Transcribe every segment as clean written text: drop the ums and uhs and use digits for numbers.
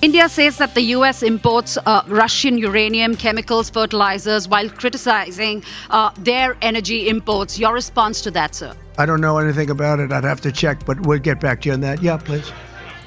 India says that the US imports Russian uranium, chemicals, fertilizers while criticizing their energy imports. Your response to that, sir? I don't know anything about it. I'd have to check, but we'll get back to you on that. Yeah, please.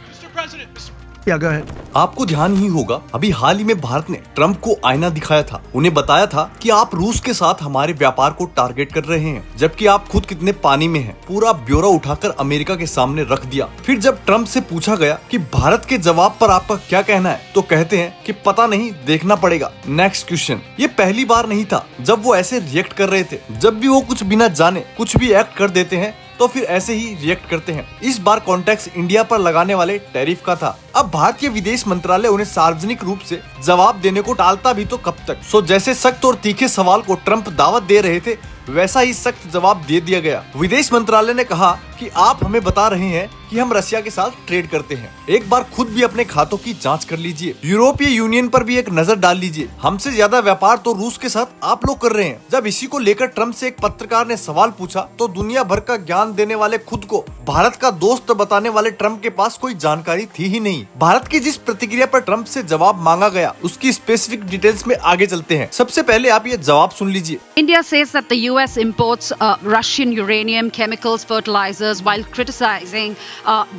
Mr. President. Yeah, go ahead. आपको ध्यान ही होगा अभी हाल ही में भारत ने Trump को आईना दिखाया था। उन्हें बताया था कि आप रूस के साथ हमारे व्यापार को टारगेट कर रहे हैं, जबकि आप खुद कितने पानी में हैं। पूरा ब्यौरा उठाकर अमेरिका के सामने रख दिया। फिर जब ट्रंप से पूछा गया कि भारत के जवाब पर आपका क्या कहना है, तो कहते हैं कि पता नहीं, देखना पड़ेगा। Next question. ये पहली बार नहीं था जब वो ऐसे रिएक्ट कर रहे थे। जब भी वो कुछ बिना जाने कुछ भी एक्ट कर देते हैं तो फिर ऐसे ही रिएक्ट करते हैं। इस बार कॉन्टेक्स्ट इंडिया पर लगाने वाले टैरिफ का था। अब भारतीय विदेश मंत्रालय उन्हें सार्वजनिक रूप से जवाब देने को टालता भी तो कब तक। सो जैसे सख्त और तीखे सवाल को ट्रंप दावत दे रहे थे, वैसा ही सख्त जवाब दे दिया गया। विदेश मंत्रालय ने कहा कि आप हमें बता रहे हैं कि हम रशिया के साथ ट्रेड करते हैं। एक बार खुद भी अपने खातों की जांच कर लीजिए। यूरोपीय यूनियन पर भी एक नजर डाल लीजिए। हमसे ज्यादा व्यापार तो रूस के साथ आप लोग कर रहे हैं। जब इसी को लेकर ट्रंप से एक पत्रकार ने सवाल पूछा, तो दुनिया भर का ज्ञान देने वाले, खुद को भारत का दोस्त बताने वाले ट्रंप के पास कोई जानकारी थी ही नहीं। भारत की जिस प्रतिक्रिया पर ट्रंप से जवाब मांगा गया, उसकी स्पेसिफिक डिटेल्स में आगे चलते हैं। सबसे पहले आप ये जवाब सुन लीजिए। India says that the US imports Russian uranium, chemicals, fertilizers while criticizing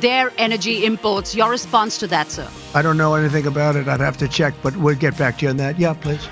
their energy imports. Your response to that, sir? I don't know anything about it. I'd have to check, but we'll get back to you on that. Yeah, please.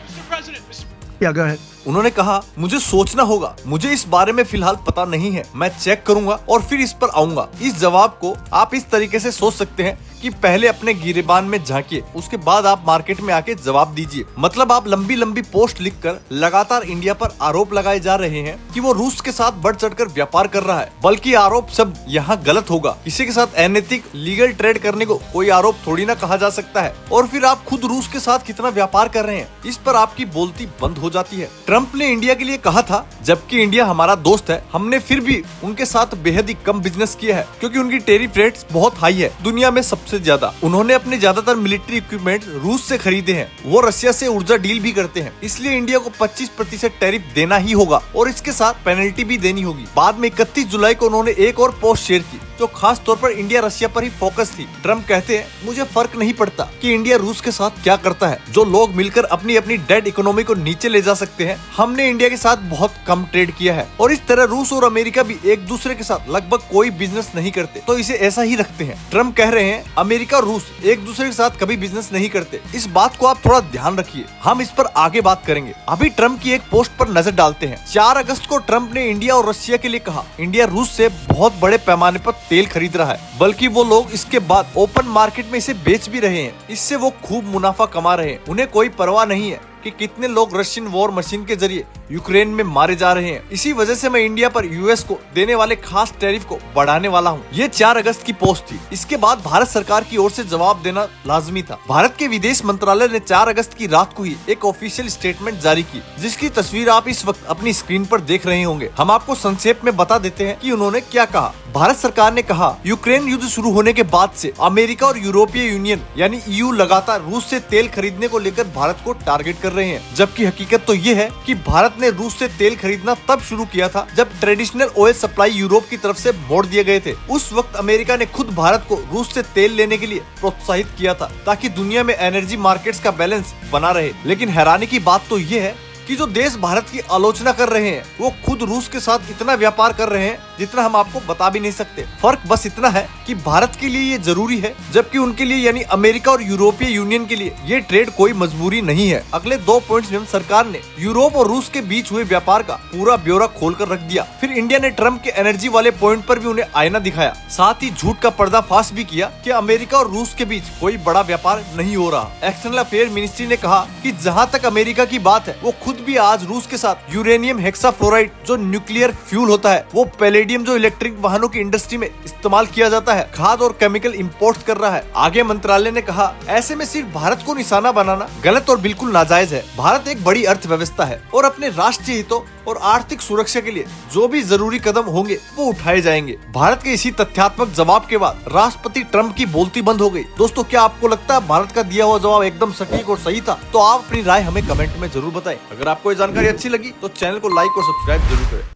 Mr. President. Yeah, go ahead. उन्होंने कहा, मुझे सोचना होगा, मुझे इस बारे में फिलहाल पता नहीं है, मैं चेक करूंगा और फिर इस पर आऊंगा। इस जवाब को आप इस तरीके से सोच सकते हैं कि पहले अपने गिरेबान में झांकिए, उसके बाद आप मार्केट में आके जवाब दीजिए। मतलब आप लंबी लंबी पोस्ट लिखकर लगातार इंडिया पर आरोप लगाए जा रहे हैं कि वो रूस के साथ बढ़ चढ़कर व्यापार कर रहा है, बल्कि आरोप सब यहाँ गलत होगा। किसी के साथ अनैतिक लीगल ट्रेड करने को कोई आरोप थोड़ी ना कहा जा सकता है। और फिर आप खुद रूस के साथ कितना व्यापार कर रहे हैं, इस पर आपकी बोलती बंद हो जाती है। ट्रंप ने इंडिया के लिए कहा था, जबकि इंडिया हमारा दोस्त है, हमने फिर भी उनके साथ बेहद ही कम बिजनेस किया है, क्योंकि उनकी टैरिफ रेट्स बहुत हाई है, दुनिया में सबसे ज्यादा। उन्होंने अपने ज्यादातर मिलिट्री इक्विपमेंट रूस से खरीदे हैं। वो रशिया से ऊर्जा डील भी करते हैं, इसलिए इंडिया को 25% टैरिफ देना ही होगा और इसके साथ पेनल्टी भी देनी होगी। बाद में 31 जुलाई को उन्होंने एक और पोस्ट शेयर की, जो खास तौर पर इंडिया रशिया पर ही फोकस थी। ट्रंप कहते हैं, मुझे फर्क नहीं पड़ता कि इंडिया रूस के साथ क्या करता है, जो लोग मिलकर अपनी अपनी डेड इकोनॉमी को नीचे ले जा सकते हैं। हमने इंडिया के साथ बहुत कम ट्रेड किया है और इस तरह रूस और अमेरिका भी एक दूसरे के साथ लगभग कोई बिजनेस नहीं करते, तो इसे ऐसा ही रखते हैं। ट्रंप कह रहे हैं, अमेरिका और रूस एक दूसरे के साथ कभी बिजनेस नहीं करते। इस बात को आप थोड़ा ध्यान रखिए, हम इस पर आगे बात करेंगे। अभी ट्रंप की एक पोस्ट पर नजर डालते हैं। 4 अगस्त को ट्रंप ने इंडिया और रशिया के लिए कहा, इंडिया रूस से बहुत बड़े पैमाने पर तेल खरीद रहा है, बल्कि वो लोग इसके बाद ओपन मार्केट में इसे बेच भी रहे हैं। इससे वो खूब मुनाफा कमा रहे हैं। उन्हें कोई परवाह नहीं है कि कितने लोग रशियन वॉर मशीन के जरिए यूक्रेन में मारे जा रहे हैं। इसी वजह से मैं इंडिया पर यूएस को देने वाले खास टैरिफ को बढ़ाने वाला हूं। ये 4 अगस्त की पोस्ट थी। इसके बाद भारत सरकार की ओर से जवाब देना लाजमी था। भारत के विदेश मंत्रालय ने 4 अगस्त की रात को ही एक ऑफिशियल स्टेटमेंट जारी की, जिसकी तस्वीर आप इस वक्त अपनी स्क्रीन पर देख रहे होंगे। हम आपको संक्षेप में बता देते हैं कि उन्होंने क्या कहा। भारत सरकार ने कहा, यूक्रेन युद्ध शुरू होने के बाद से अमेरिका और यूरोपीय यूनियन यानी ईयू लगातार रूस से तेल खरीदने को लेकर भारत को टारगेट कर रहे हैं, जबकि हकीकत तो ये है कि भारत ने रूस से तेल खरीदना तब शुरू किया था जब ट्रेडिशनल ऑयल सप्लाई यूरोप की तरफ से मोड़ दिए गए थे। उस वक्त अमेरिका ने खुद भारत को रूस से तेल लेने के लिए प्रोत्साहित किया था, ताकि दुनिया में एनर्जी मार्केट्स का बैलेंस बना रहे। लेकिन हैरानी की बात तो ये है कि जो देश भारत की आलोचना कर रहे हैं, वो खुद रूस के साथ इतना व्यापार कर रहे हैं जितना हम आपको बता भी नहीं सकते। फर्क बस इतना है कि भारत के लिए ये जरूरी है, जबकि उनके लिए यानी अमेरिका और यूरोपीय यूनियन के लिए ये ट्रेड कोई मजबूरी नहीं है। अगले 2 पॉइंट्स में सरकार ने यूरोप और रूस के बीच हुए व्यापार का पूरा ब्यौरा खोलकर रख दिया। फिर इंडिया ने ट्रंप के एनर्जी वाले पॉइंट पर भी उन्हें आईना दिखाया, साथ ही झूठ का पर्दाफाश भी किया कि अमेरिका और रूस के बीच कोई बड़ा व्यापार नहीं हो रहा। एक्सटर्नल अफेयर मिनिस्ट्री ने कहा कि जहाँ तक अमेरिका की बात है, वो खुद भी आज रूस के साथ यूरेनियम हेक्साफ्लोराइड, जो न्यूक्लियर फ्यूल होता है, वो पैलेडियम जो इलेक्ट्रिक वाहनों की इंडस्ट्री में इस्तेमाल किया जाता है, खाद और केमिकल इंपोर्ट कर रहा है। आगे मंत्रालय ने कहा, ऐसे में सिर्फ भारत को निशाना बनाना गलत और बिल्कुल नाजायज है। भारत एक बड़ी अर्थव्यवस्था है और अपने राष्ट्रीय हितों और आर्थिक सुरक्षा के लिए जो भी जरूरी कदम होंगे वो उठाए जाएंगे। भारत के इसी तथ्यात्मक जवाब के बाद राष्ट्रपति ट्रंप की बोलती बंद हो गई। दोस्तों, क्या आपको लगता है भारत का दिया हुआ जवाब एकदम सटीक और सही था? तो आप अपनी राय हमें कमेंट में जरूर बताएं। अगर आपको ये जानकारी अच्छी लगी तो चैनल को लाइक और सब्सक्राइब जरूर करें।